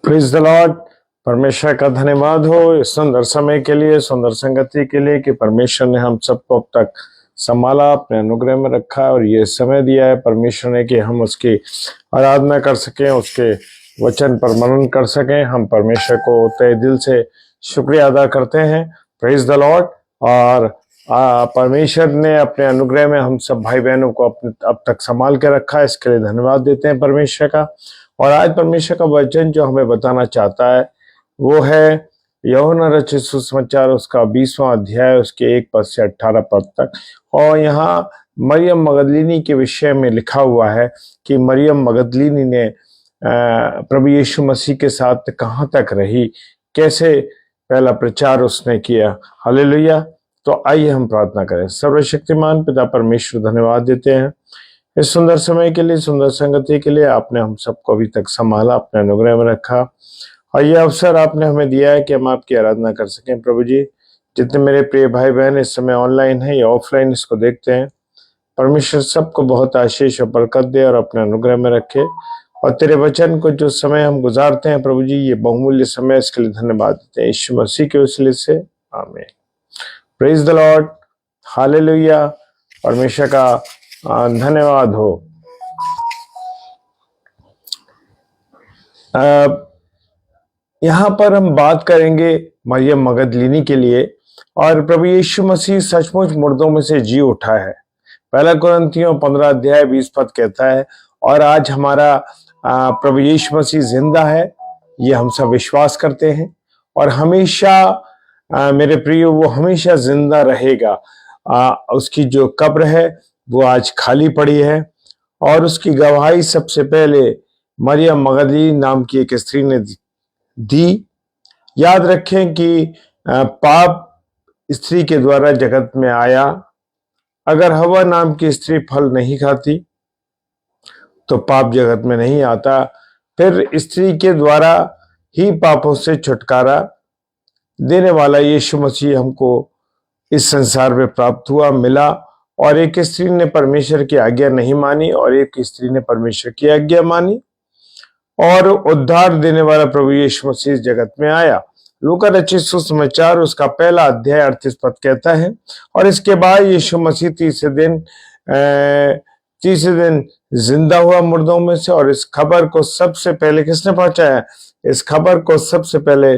Praise the Lord. परमेश्वर का धन्यवाद हो इस सुंदर समय के लिए, सुंदर संगति के लिए कि परमेश्वर ने हम सबको अब तक संभाला, अपने अनुग्रह में रखा और ये समय दिया है परमेश्वर ने कि हम उसकी आराधना कर सकें, उसके वचन पर मनन कर सकें। हम परमेश्वर को तहे दिल से शुक्रिया अदा करते हैं। Praise the Lord. और परमेश्वर ने अपने अनुग्रह में हम सब भाई बहनों को अब तक संभाल के रखा है, इसके लिए धन्यवाद देते हैं परमेश्वर का। और आज परमेश्वर का वचन जो हमें बताना चाहता है वो है यूहन्ना रचित सुसमाचार, उसका 20वां अध्याय, उसके 1 पद से 18 पद तक। और यहाँ मरियम मगदलीनी के विषय में लिखा हुआ है कि मरियम मगदलीनी ने प्रभु यीशु मसीह के साथ कहाँ तक रही, कैसे पहला प्रचार उसने किया। हालेलुया। तो आइए हम प्रार्थना करें। सर्वशक्तिमान पिता परमेश्वर, धन्यवाद देते हैं इस सुंदर समय के लिए, सुंदर संगति के लिए। आपने हम सबको अभी तक संभाला, अपने अनुग्रह में रखा और यह अवसर आपने हमें दिया है कि हम आपकी आराधना कर सकें। प्रभु जी, जितने मेरे प्रिय भाई बहन इस समय ऑनलाइन है या ऑफलाइन इसको देखते हैं, परमेश्वर सबको बहुत आशीष और बरकत दे और अपने अनुग्रह में रखे। और तेरे वचन को जो समय हम गुजारते हैं प्रभु जी, ये बहुमूल्य समय, इसके लिए धन्यवाद देते हैं यीशु मसीह के वसीले से, आमीन। Praise the lord. हालेलुया। परमेश्वर का धन्यवाद हो। यहाँ पर हम बात करेंगे मरियम मगदलीनी के लिए। और प्रभु यीशु मसीह सचमुच मुर्दों में से जी उठा है। पहला कुरिन्थियों 15 अध्याय 20 पद कहता है, और आज हमारा प्रभु यीशु मसीह जिंदा है, ये हम सब विश्वास करते हैं। और हमेशा मेरे प्रियो, वो हमेशा जिंदा रहेगा। उसकी जो कब्र है वो आज खाली पड़ी है और उसकी गवाही सबसे पहले मरियम मगदलीनी नाम की एक स्त्री ने दी। याद रखें कि पाप स्त्री के द्वारा जगत में आया। अगर हवा नाम की स्त्री फल नहीं खाती तो पाप जगत में नहीं आता। फिर स्त्री के द्वारा ही पापों से छुटकारा देने वाला यीशु मसीह हमको इस संसार में प्राप्त हुआ, मिला। और एक स्त्री ने परमेश्वर की आज्ञा नहीं मानी और एक स्त्री ने परमेश्वर की आज्ञा मानी और उद्धार देने वाला प्रभु यीशु मसीह जगत में आया। लूका रचित सुसमाचार, उसका पहला अध्याय 38 पद कहता है, और इसके बाद यीशु मसीह तीसरे दिन जिंदा हुआ मुर्दों में से। और इस खबर को सबसे पहले किसने पहुंचाया? इस खबर को सबसे पहले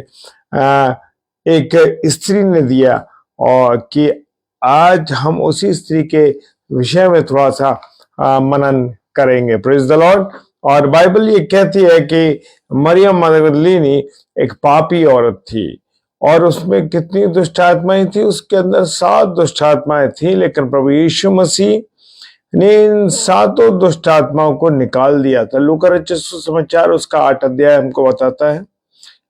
एक स्त्री ने दिया। और कि आज हम उसी स्त्री के विषय में थोड़ा सा मनन करेंगे। Praise the Lord. और बाइबल ये कहती है कि मरियम मगदलीनी एक पापी औरत थी और उसमें कितनी दुष्ट आत्माएं थी? उसके अंदर 7 दुष्ट आत्माएं थी। लेकिन प्रभु यीशु मसीह ने इन 7 दुष्ट आत्माओं को निकाल दिया था। लूका रचित सुसमाचार, उसका 8 अध्याय हमको बताता है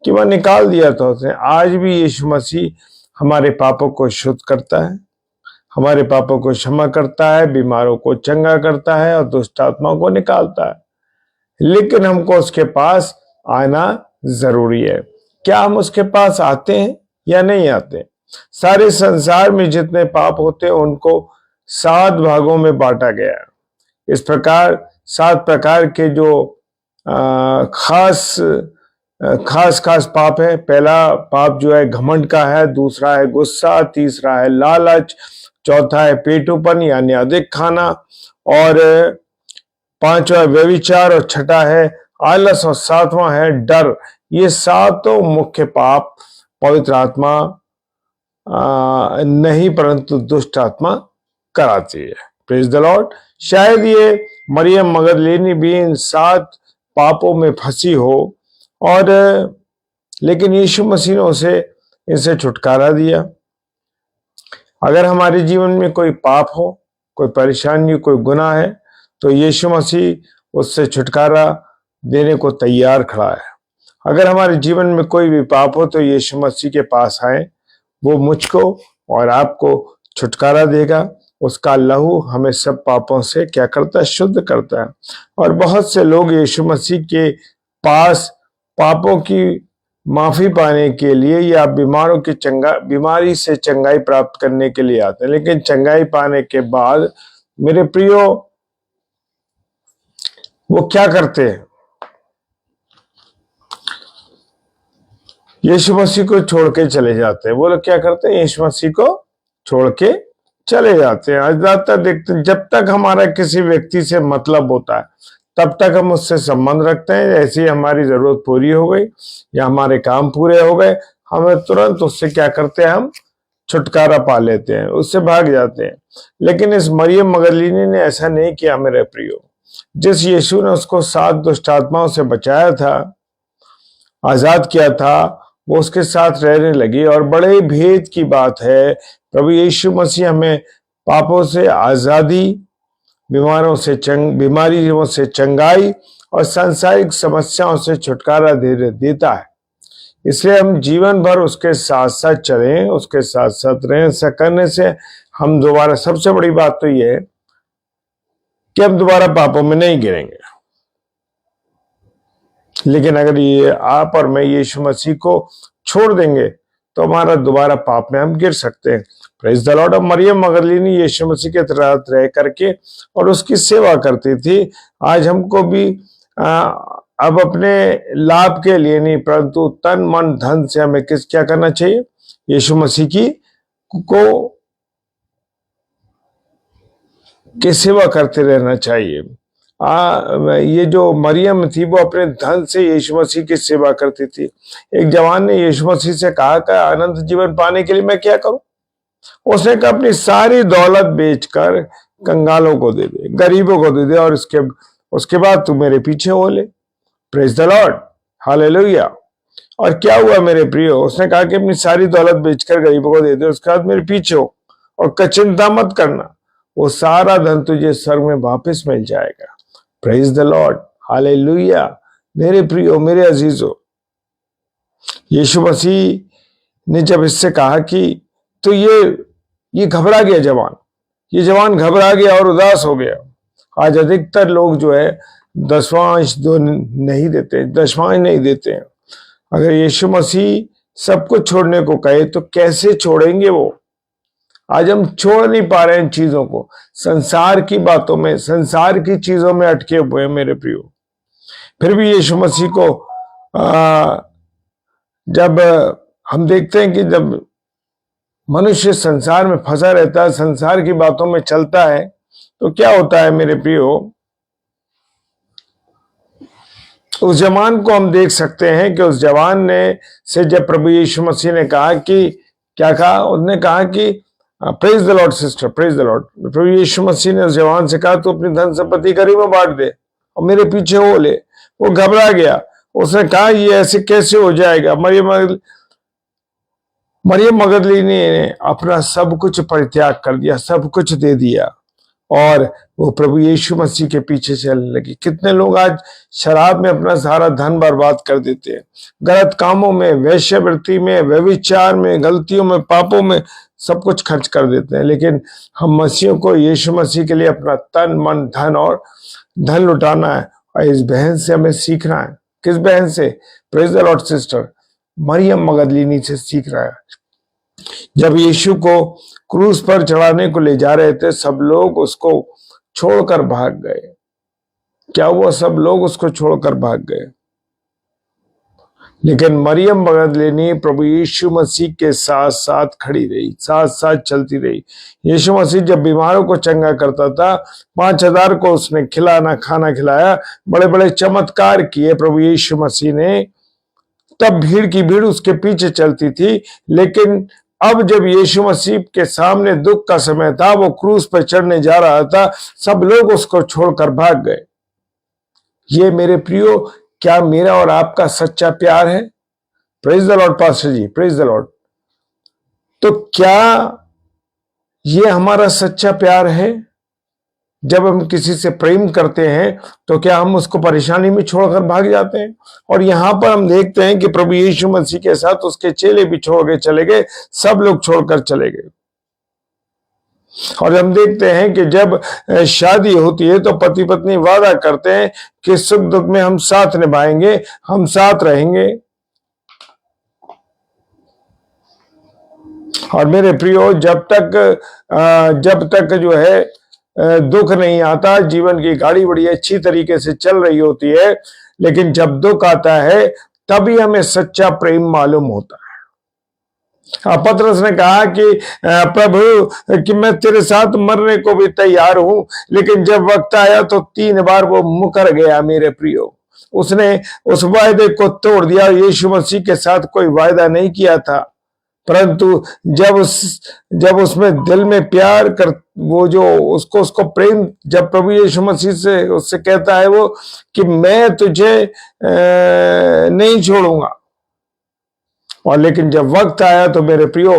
कि वह निकाल दिया था उसने। आज भी यीशु मसीह हमारे पापों को शुद्ध करता है, हमारे पापों को क्षमा करता है, बीमारों को चंगा करता है और दुष्ट आत्माओं को निकालता है। लेकिन हमको उसके पास आना जरूरी है। क्या हम उसके पास आते हैं या नहीं आते? सारे संसार में जितने पाप होते हैं उनको 7 भागों में बांटा गया है। इस प्रकार 7 प्रकार के जो खास पाप है। पहला पाप जो है घमंड का है, दूसरा है गुस्सा, तीसरा है लालच, चौथा है पेटूपन यानी अधिक खाना, और 5वां व्यभिचार, और छठा है आलस, और 7वां है डर। ये 7 मुख्य पाप पवित्र आत्मा नहीं परंतु दुष्ट आत्मा कराती है। Praise the Lord. शायद ये मरियम मगदलीनी भी इन 7 पापों में फंसी हो, और लेकिन यीशु मसीह ने उसे इनसे छुटकारा दिया। अगर हमारे जीवन में कोई पाप हो, कोई परेशानी, कोई गुनाह है, तो यीशु मसीह उससे छुटकारा देने को तैयार खड़ा है। अगर हमारे जीवन में कोई भी पाप हो तो यीशु मसीह के पास आए, वो मुझको और आपको छुटकारा देगा। उसका लहू हमें सब पापों से क्या करता है? शुद्ध करता है। और बहुत से लोग यीशु मसीह के पास पापों की माफी पाने के लिए या बीमारी से चंगाई प्राप्त करने के लिए आते हैं। लेकिन चंगाई पाने के बाद मेरे प्रियो, वो क्या करते हैं? यीशु मसीह को छोड़ के चले जाते हैं। वो लोग क्या करते हैं? यीशु मसीह को छोड़ के चले जाते हैं। आज ज्यादातर देखते हैं, जब तक हमारा किसी व्यक्ति से मतलब होता है तब तक हम उससे संबंध रखते हैं। जैसे ही हमारी जरूरत पूरी हो गई या हमारे काम पूरे हो गए, हमें तुरंत उससे क्या करते हैं? हम छुटकारा पा लेते हैं, उससे भाग जाते हैं। लेकिन इस मरियम मगदलीनी ने ऐसा नहीं किया मेरे प्रियो। जिस यीशु ने उसको 7 दुष्ट आत्माओं से बचाया था, आजाद किया था, वो उसके साथ रहने लगी। और बड़े भेद की बात है, प्रभु यीशु मसीह हमें पापों से आजादी, बीमारियों से चंगाई और सांसारिक समस्याओं से छुटकारा देता है। इसलिए हम जीवन भर उसके साथ साथ चलें, उसके साथ साथ रहें। ऐसा करने से हम दोबारा, सबसे बड़ी बात तो ये है कि हम दोबारा पापों में नहीं गिरेंगे। लेकिन अगर ये आप और मैं यीशु मसीह को छोड़ देंगे तो हमारा दोबारा पाप में हम गिर सकते हैं। Praise the Lord. अब मरियम मगदलीनी यीशु मसीह के साथ रह करके और उसकी सेवा करती थी। आज हमको भी अब अपने लाभ के लिए नहीं, परंतु तन मन धन से हमें क्या करना चाहिए? यीशु मसीह की सेवा करते रहना चाहिए। ये जो मरियम थी वो अपने धन से यीशु मसीह की सेवा करती थी। एक जवान ने यीशु मसीह से कहा कि अनंत जीवन पाने के लिए मैं क्या करूं? उसने कहा अपनी सारी दौलत बेचकर कंगालों को दे दे, गरीबों को दे दे, और उसके बाद तू मेरे पीछे हो ले। Praise the lord, hallelujah. और क्या हुआ मेरे प्रियो? उसने कहा कि अपनी सारी दौलत बेचकर गरीबों को दे दे, उसके बाद मेरे पीछे हो, और चिंता मत करना, वो सारा धन तुझे स्वर्ग में वापस मिल जाएगा। Praise the lord, hallelujah. मेरे प्रियो, मेरे अजीजों, यीशु मसीह ने जब इससे कहा कि तो ये घबरा गया जवान, ये जवान घबरा गया और उदास हो गया। आज अधिकतर लोग जो है दशमांश नहीं देते हैं। अगर यीशु मसीह सब कुछ छोड़ने को कहे तो कैसे छोड़ेंगे वो? आज हम छोड़ नहीं पा रहे हैं इन चीजों को, संसार की बातों में, संसार की चीजों में अटके हुए हैं मेरे प्रियो। फिर भी यीशु मसीह को जब हम देखते हैं कि जब मनुष्य संसार में फंसा रहता है, संसार की बातों में चलता है, तो क्या होता है मेरे प्रियो? उस जवान को हम देख सकते हैं कि उस जवान ने से जब प्रभु यीशु मसीह ने कहा कि क्या कहा? उसने कहा कि praise the Lord sister, praise the lord. प्रभु यीशु मसीह ने उस जवान से कहा तू अपनी धन संपत्ति गरीब में बांट दे और मेरे पीछे हो ले। वो घबरा गया, उसने कहा ये ऐसे कैसे हो जाएगा? मरियम मगदलीनी ने अपना सब कुछ परित्याग कर दिया, सब कुछ दे दिया, और वो प्रभु यीशु मसीह के पीछे चलने लगी। कितने लोग आज शराब में अपना सारा धन बर्बाद कर देते हैं, गलत कामों में, वेश्यावृत्ति में, व्यभिचार में, गलतियों में, पापों में सब कुछ खर्च कर देते हैं। लेकिन हम मसीहों को, यीशु मसीह के लिए अपना तन मन धन और धन लुटाना है, और इस बहन से हमें सीखना है। किस बहन से? प्रेज द लॉर्ड सिस्टर, मरियम मगदलीनी से सीख रहा है। जब यीशु को क्रूस पर चढ़ाने को ले जा रहे थे, सब लोग उसको छोड़कर भाग गए। क्या हुआ? सब लोग उसको छोड़कर भाग गए। लेकिन मरियम मगदलीनी प्रभु यीशु मसीह के साथ साथ खड़ी रही, साथ साथ चलती रही। यीशु मसीह जब बीमारों को चंगा करता था, 5000 को उसने खाना खिलाया, बड़े बड़े चमत्कार किए प्रभु यीशु मसीह ने। तब भीड़ की भीड़ उसके पीछे चलती थी। लेकिन अब जब यीशु मसीह के सामने दुख का समय था, वो क्रूस पर चढ़ने जा रहा था, सब लोग उसको छोड़कर भाग गए। ये मेरे प्रियो, क्या मेरा और आपका सच्चा प्यार है? Praise the Lord pastor ji, praise the Lord. तो क्या ये हमारा सच्चा प्यार है? जब हम किसी से प्रेम करते हैं तो क्या हम उसको परेशानी में छोड़कर भाग जाते हैं? और यहां पर हम देखते हैं कि प्रभु यीशु मसीह के साथ उसके चेले भी छोड़ के चले गए, सब लोग छोड़कर चले गए। और हम देखते हैं कि जब शादी होती है तो पति पत्नी वादा करते हैं कि सुख दुख में हम साथ निभाएंगे, हम साथ रहेंगे। और मेरे प्रियो, जब तक जो है दुख नहीं आता, जीवन की गाड़ी बड़ी अच्छी तरीके से चल रही होती है। लेकिन जब दुख आता है तभी हमें सच्चा प्रेम मालूम होता है। पतरस ने कहा कि प्रभु कि मैं तेरे साथ मरने को भी तैयार हूं, लेकिन जब वक्त आया तो 3 बार वो मुकर गया। मेरे प्रियो, उसने उस वायदे को तोड़ दिया। यीशु मसीह के साथ कोई वायदा नहीं किया था, परंतु जब उसमें दिल में प्यार कर वो जो उसको प्रेम, जब प्रभु यीशु मसीह से उससे कहता है वो कि मैं तुझे नहीं छोड़ूंगा, और लेकिन जब वक्त आया तो मेरे प्रियो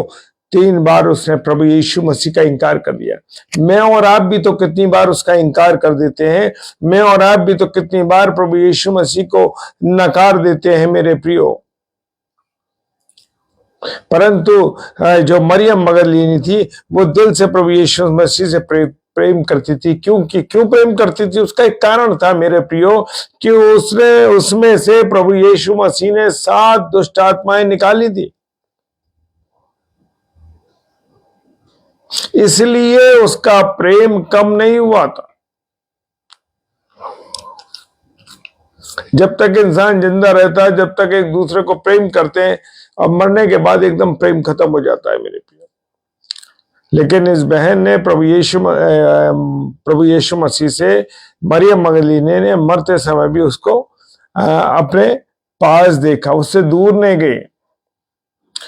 3 बार उसने प्रभु यीशु मसीह का इनकार कर दिया। मैं और आप भी तो कितनी बार उसका इनकार कर देते हैं। मैं और आप भी तो कितनी बार प्रभु यीशु मसीह को नकार देते हैं मेरे प्रियो। परंतु जो मरियम मगदलीनी थी वो दिल से प्रभु यीशु मसीह से प्रेम करती थी। क्यों प्रेम करती थी? उसका एक कारण था मेरे प्रियो, कि उसमें से प्रभु यीशु मसीह ने 7 दुष्ट आत्माएं निकाली थी, इसलिए उसका प्रेम कम नहीं हुआ था। जब तक इंसान जिंदा रहता है, जब तक एक दूसरे को प्रेम करते हैं, अब मरने के बाद एकदम प्रेम खत्म हो जाता है मेरे प्रिय। लेकिन इस बहन ने प्रभु यीशु मसीह से, मरियम मगदलीनी ने मरते समय भी उसको अपने पास देखा, उससे दूर नहीं गई।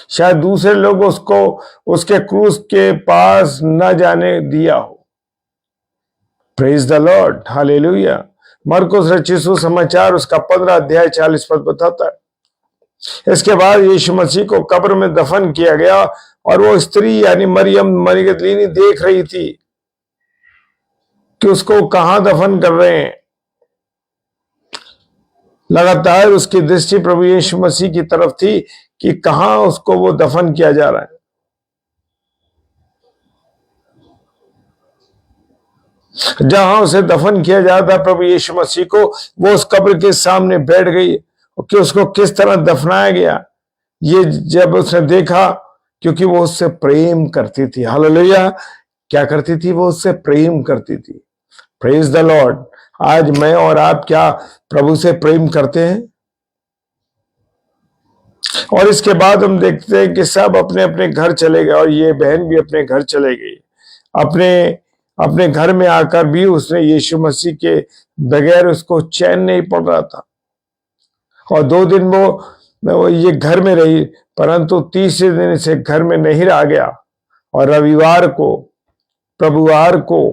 शायद दूसरे लोग उसको उसके क्रूस के पास न जाने दिया हो। Praise the lord, hallelujah. मरकुस रचित सुसमाचार उसका 15 अध्याय 40 पद बताता है। इसके बाद यीशु मसीह को कब्र में दफन किया गया, और वो स्त्री यानी मरियम मगदलीनी देख रही थी कि उसको कहां दफन कर रहे हैं। लगातार उसकी दृष्टि प्रभु यीशु मसीह की तरफ थी कि कहां उसको वो दफन किया जा रहा है। जहां उसे दफन किया जाता प्रभु यीशु मसीह को, वो उस कब्र के सामने बैठ गई कि उसको किस तरह दफनाया गया। ये जब उसने देखा, क्योंकि वो उससे प्रेम करती थी। हालेलुया। क्या करती थी? वो उससे प्रेम करती थी। Praise the Lord. आज मैं और आप क्या प्रभु से प्रेम करते हैं? और इसके बाद हम देखते हैं कि सब अपने अपने घर चले गए, और ये बहन भी अपने घर चले गई। अपने घर में आकर भी उसने यीशु मसीह के बगैर उसको चैन नहीं पड़ रहा था, और 2 दिन वो ये घर में रही, परंतु तीसरे दिन से घर में नहीं रह गया। और रविवार को, प्रभुवार को,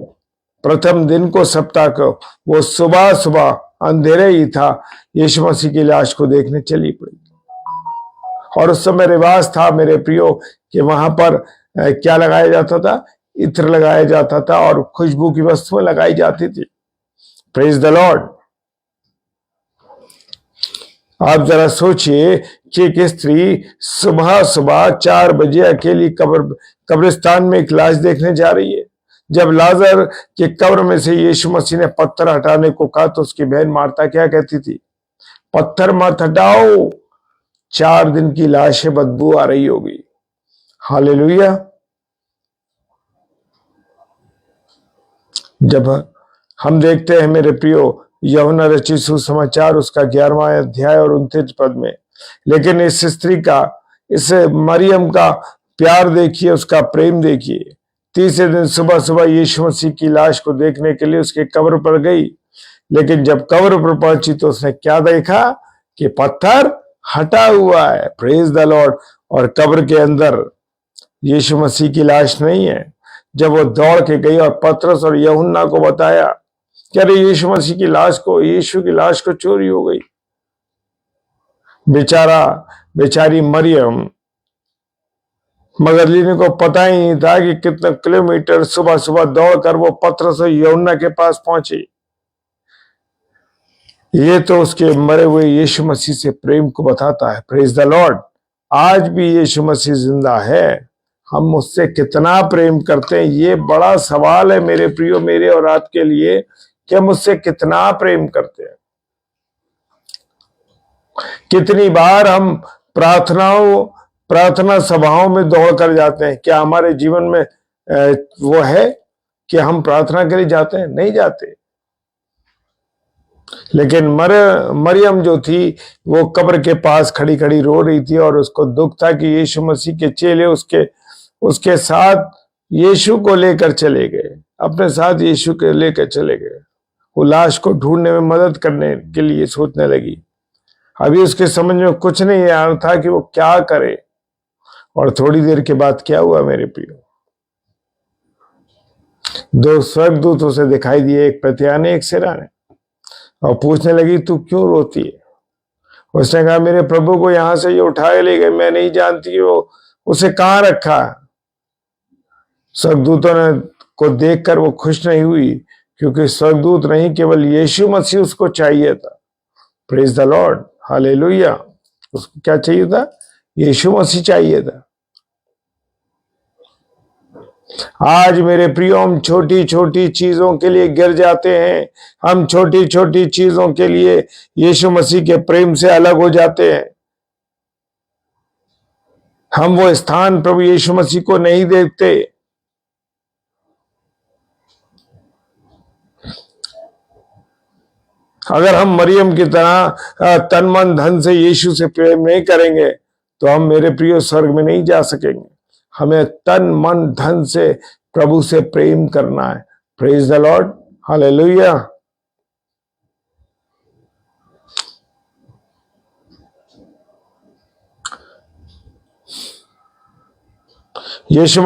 प्रथम दिन को, सप्ताह को, वो सुबह सुबह अंधेरे ही था, यीशु मसीह की लाश को देखने चली पड़ी। और उस समय रिवाज था मेरे प्रियो कि वहां पर क्या लगाया जाता था? इत्र लगाया जाता था, और खुशबू की वस्तुएं लगाई जाती थी। Praise the Lord. आप जरा सोचिए कि एक स्त्री सुबह सुबह 4 बजे अकेली कब्रिस्तान में एक लाश देखने जा रही है। जब लाजर के कब्र में से यीशु मसीह ने पत्थर हटाने को कहा, तो उसकी बहन मार्था क्या कहती थी? पत्थर मत हटाओ, 4 दिन की लाश है, बदबू आ रही होगी। हालेलुया। जब हम देखते हैं मेरे प्रियो यूहन्ना रचित सुसमाचार उसका 11वां अध्याय और 29 पद में, लेकिन इस स्त्री का, इस मरियम का प्यार देखिए, उसका प्रेम देखिए। तीसरे दिन सुबह सुबह यीशु मसीह की लाश को देखने के लिए उसके कब्र पर गई, लेकिन जब कब्र पर पहुंची तो उसने क्या देखा? कि पत्थर हटा हुआ है। Praise the Lord. और कब्र के अंदर यीशु मसीह की लाश नहीं है। जब वो दौड़ के गई और पतरस और यूहन्ना को बताया कि अरे यीशु मसीह की लाश को चोरी हो गई। बेचारी मरियम मगदलीनी को पता ही नहीं था कि कितने किलोमीटर सुबह सुबह दौड़कर वो पतरस और यूहन्ना के पास पहुंची। ये तो उसके मरे हुए यीशु मसीह से प्रेम को बताता है। Praise the Lord. आज भी यीशु मसीह जिंदा है, हम उससे कितना प्रेम करते हैं, ये बड़ा सवाल है मेरे प्रियो, मेरे और आपके लिए, कि हम उससे कितना प्रेम करते हैं। कितनी बार हम प्रार्थना सभाओं में दौड़ कर जाते हैं? क्या हमारे जीवन में वो है कि हम प्रार्थना के लिए जाते हैं? नहीं जाते। लेकिन मरियम जो थी वो कब्र के पास खड़ी खड़ी रो रही थी और उसको दुख था कि यीशु मसीह के चेले उसके उसके साथ यीशु को लेकर चले गए, अपने साथ यीशु के लेकर चले गए। वो लाश को ढूंढने में मदद करने के लिए सोचने लगी। अभी उसके समझ में कुछ नहीं आ रहा था कि वो क्या करे। और थोड़ी देर के बाद क्या हुआ मेरे प्रियो, दो स्वर्गदूत उसे दिखाई दिए, एक प्रत्या ने एक सिरा ने, और पूछने लगी तू क्यों रोती है। उसने कहा मेरे प्रभु को यहां से ये उठाए ले गए, मैं नहीं जानती कि वो उसे कहां रखा। स्वर्गदूतों ने को देखकर वो खुश नहीं हुई, क्योंकि स्वर्गदूत नहीं केवल यीशु मसीह उसको चाहिए था। Praise the lord, hallelujah. उसको क्या चाहिए था? यीशु मसीह चाहिए था। आज मेरे प्रियो, हम छोटी छोटी चीजों के लिए गिर जाते हैं। हम छोटी छोटी चीजों के लिए यीशु मसीह के प्रेम से अलग हो जाते हैं। हम वो स्थान प्रभु यीशु मसीह को नहीं देखते। अगर हम मरियम की तरह तन मन धन से यीशु से प्रेम नहीं करेंगे तो हम मेरे प्रियो स्वर्ग में नहीं जा सकेंगे। हमें तन मन धन से प्रभु से प्रेम करना है। Praise the lord, hallelujah. Yeshu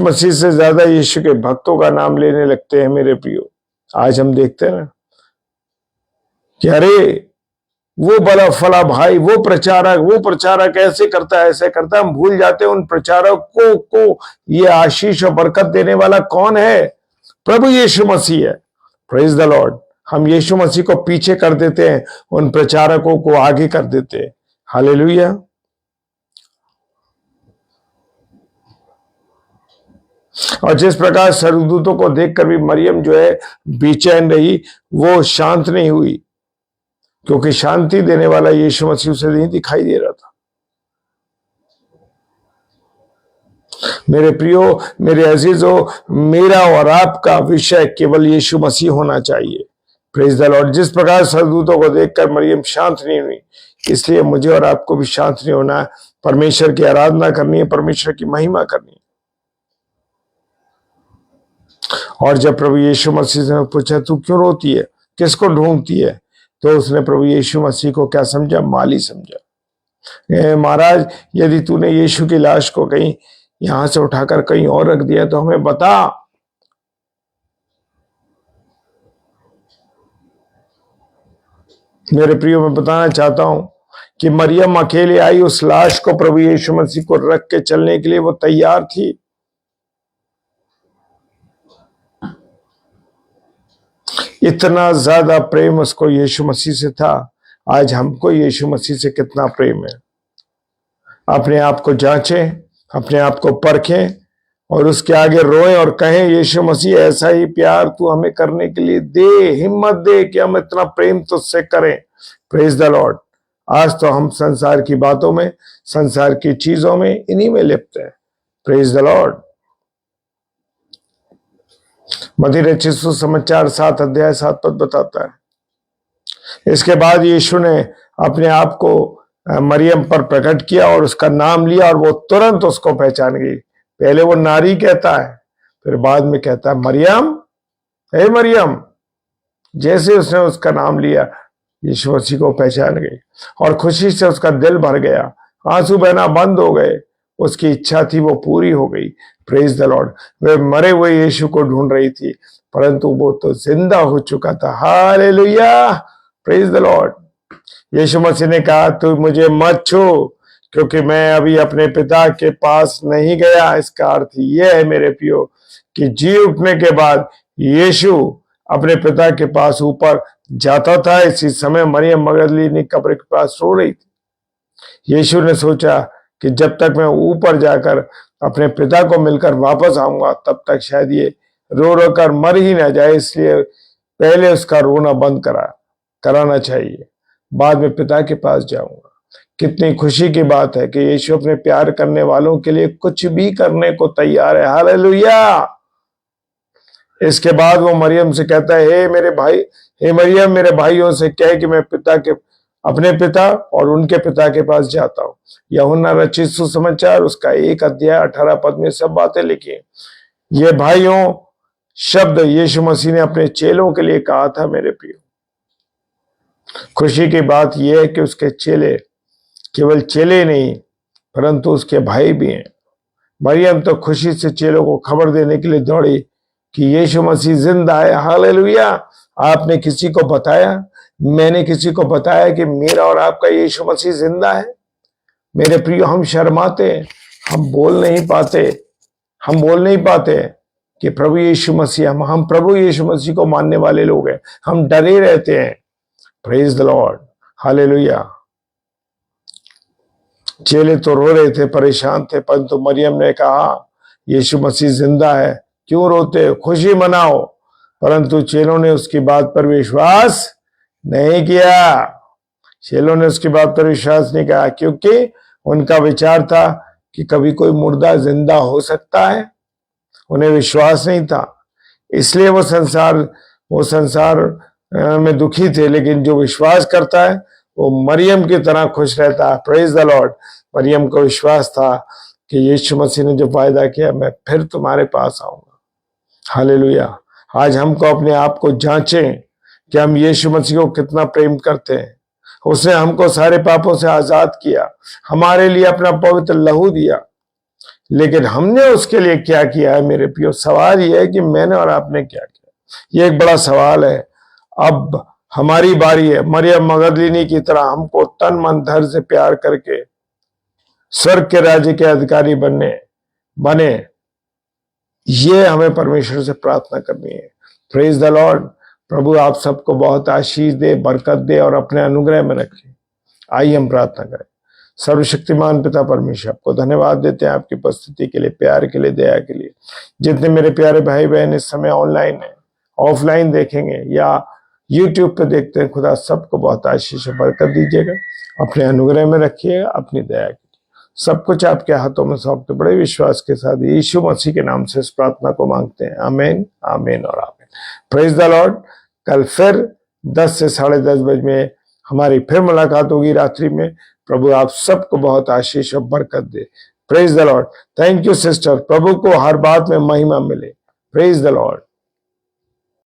Masih से ज्यादा यीशु के भक्तों का नाम लेने लगते हैं मेरे प्रियो। आज हम देखते हैं ना कि अरे वो बड़ा फला भाई, वो प्रचारक ऐसे करता है, ऐसे करता है। हम भूल जाते हैं उन प्रचारकों को ये आशीष और बरकत देने वाला कौन है? प्रभु यीशु मसीह है। Praise the Lord. हम यीशु मसीह को पीछे कर देते हैं, उन प्रचारकों को आगे कर देते हैं। हालेलुया। और जिस प्रकार स्वर्गदूतों को देखकर भी मरियम जो है बेचैन रही, वो शांत नहीं हुई, क्योंकि शांति देने वाला यीशु मसीह उसे नहीं दिखाई दे रहा था। मेरे प्रियो, मेरे अजीजों, मेरा और आपका विषय केवल यीशु मसीह होना चाहिए। Praise the Lord. जिस प्रकार स्वर्गदूतों को देखकर मरियम शांत नहीं हुई, इसलिए मुझे और आपको भी शांत नहीं होना है। परमेश्वर की आराधना करनी है, परमेश्वर की महिमा करनी है। और जब प्रभु यीशु मसीह से पूछा तू क्यों रोती है, किसको ढूंढती है, तो उसने प्रभु यीशु मसीह को क्या समझा? माली समझा। महाराज, यदि तूने यीशु की लाश को कहीं यहां से उठाकर कहीं और रख दिया तो हमें बता। मेरे प्रियो, मैं बताना चाहता हूं कि मरियम अकेले आई उस लाश को प्रभु यीशु मसीह को रख के चलने के लिए वो तैयार थी। इतना ज्यादा प्रेम उसको यीशु मसीह से था। आज हमको यीशु मसीह से कितना प्रेम है? अपने आप को जांचें, अपने आप को परखें और उसके आगे रोएं और कहें यीशु मसीह ऐसा ही प्यार तू हमें करने के लिए दे, हिम्मत दे कि हम इतना प्रेम तुझसे करें। Praise the Lord. आज तो हम संसार की बातों में, संसार की चीजों में, इन्हीं में लिप्त हैं। Praise the Lord. मत्ती रचित सुसमाचार 7 अध्याय 7 पद बताता है, इसके बाद यीशु ने अपने आप को मरियम पर प्रकट किया और उसका नाम लिया और वो तुरंत उसको पहचान गई। पहले वो नारी कहता है, फिर बाद में कहता है मरियम, हे मरियम। जैसे उसने उसका नाम लिया, यीशु मसीह को पहचान गई और खुशी से उसका दिल भर गया, आंसू बहना बंद हो गए। उसकी इच्छा थी वो पूरी हो गई। Praise the Lord. वे मरे हुए यीशु को ढूंढ रही थी, परंतु वो तो जिंदा हो चुका था। Hallelujah, praise the lord. Yeshu Masih ने कहा तू मुझे मत छू, क्योंकि मैं अभी अपने पिता के पास नहीं गया। इसका अर्थ यह है मेरे प्रियो कि जी उठने के बाद यीशु अपने पिता के पास ऊपर जाता था। इसी समय मरियम मगदलीनी कब्र के पास रो रही थी। यीशु ने सोचा कि जब तक मैं ऊपर जाकर अपने पिता को मिलकर वापस आऊंगा, तब तक शायद ये रो रो कर मर ही ना जाए, इसलिए पहले उसका रोना बंद कराना चाहिए, बाद में पिता के पास जाऊंगा। कितनी खुशी की बात है कि यीशु अपने प्यार करने वालों के लिए कुछ भी करने को तैयार है। हालेलुया। इसके बाद वो मरियम से कहता है, हे मेरे भाई, हे मरियम मेरे भाइयों से कह कि मैं अपने पिता और उनके पिता के पास जाता हूँ। यूहन्ना रचित सुसमाचार उसका 1 अध्याय 18 पद में सब बातें लिखी हैं। ये भाइयों शब्द यीशु मसीह ने अपने चेलों के लिए कहा था। मेरे प्रियो, खुशी की बात यह है कि उसके चेले केवल चेले नहीं परंतु उसके भाई भी हैं। मरियम तो खुशी से चेलों को खबर देने के लिए दौड़ी कि यीशु मसीह जिंदा है। हालेलुया। आपने किसी को बताया, मैंने किसी को बताया कि मेरा और आपका यीशु मसीह जिंदा है? मेरे प्रियो, हम शर्माते, हम बोल नहीं पाते कि प्रभु यीशु मसीह, हम प्रभु यीशु मसीह को मानने वाले लोग हैं। हम डरे रहते हैं। Praise the lord. हालेलुया। चेले तो रो रहे थे, परेशान थे, परंतु मरियम ने कहा यीशु मसीह जिंदा है, क्यों रोते हो, खुशी मनाओ। परंतु चेलों ने उसकी बात पर विश्वास नहीं किया। चेलों ने उसकी बात पर विश्वास नहीं किया क्योंकि उनका विचार था कि कभी कोई मुर्दा जिंदा हो सकता है। उन्हें विश्वास नहीं था, इसलिए वो संसार में दुखी थे। लेकिन जो विश्वास करता है वो मरियम की तरह खुश रहता है। Praise the Lord. मरियम को विश्वास था कि यीशु मसीह ने जो वायदा किया, मैं फिर तुम्हारे पास आऊंगा। हालेलुया। आज हमको अपने आप को जांचें कि हम यीशु मसीह को कितना प्रेम करते हैं। उसने हमको सारे पापों से आजाद किया, हमारे लिए अपना पवित्र लहू दिया, लेकिन हमने उसके लिए क्या किया है? मेरे प्रियो, सवाल यह है कि मैंने और आपने क्या किया। ये एक बड़ा सवाल है। अब हमारी बारी है मरियम मगदलिनी की तरह हमको तन मन धन से प्यार करके स्वर्ग के राज्य के अधिकारी बने। ये हमें परमेश्वर से प्रार्थना करनी है। Praise the lord. प्रभु आप सबको बहुत आशीष दे, बरकत दे और अपने अनुग्रह में रखे। आइए हम प्रार्थना करें। सर्वशक्तिमान पिता परमेश्वर, आपको धन्यवाद देते हैं आपकी उपस्थिति के लिए, प्यार के लिए, दया के लिए। जितने मेरे प्यारे भाई बहन इस समय ऑनलाइन है, ऑफलाइन देखेंगे या यूट्यूब पे देखते हैं, खुदा सबको बहुत आशीष और बरकत दीजिएगा, अपने अनुग्रह में रखिएगा, अपनी दया कीजिए। सब कुछ आपके हाथों में सौंपते बड़े विश्वास के साथ यीशु मसीह के नाम से इस प्रार्थना को मांगते हैं। आमीन, आमीन और आमीन। Praise the Lord. कल फिर 10 से 10:30 बजे में हमारी फिर मुलाकात होगी रात्रि में। प्रभु आप सबको बहुत आशीष और बरकत दे। Praise the lord. Thank you sister. प्रभु को हर बात में महिमा मिले। Praise the Lord.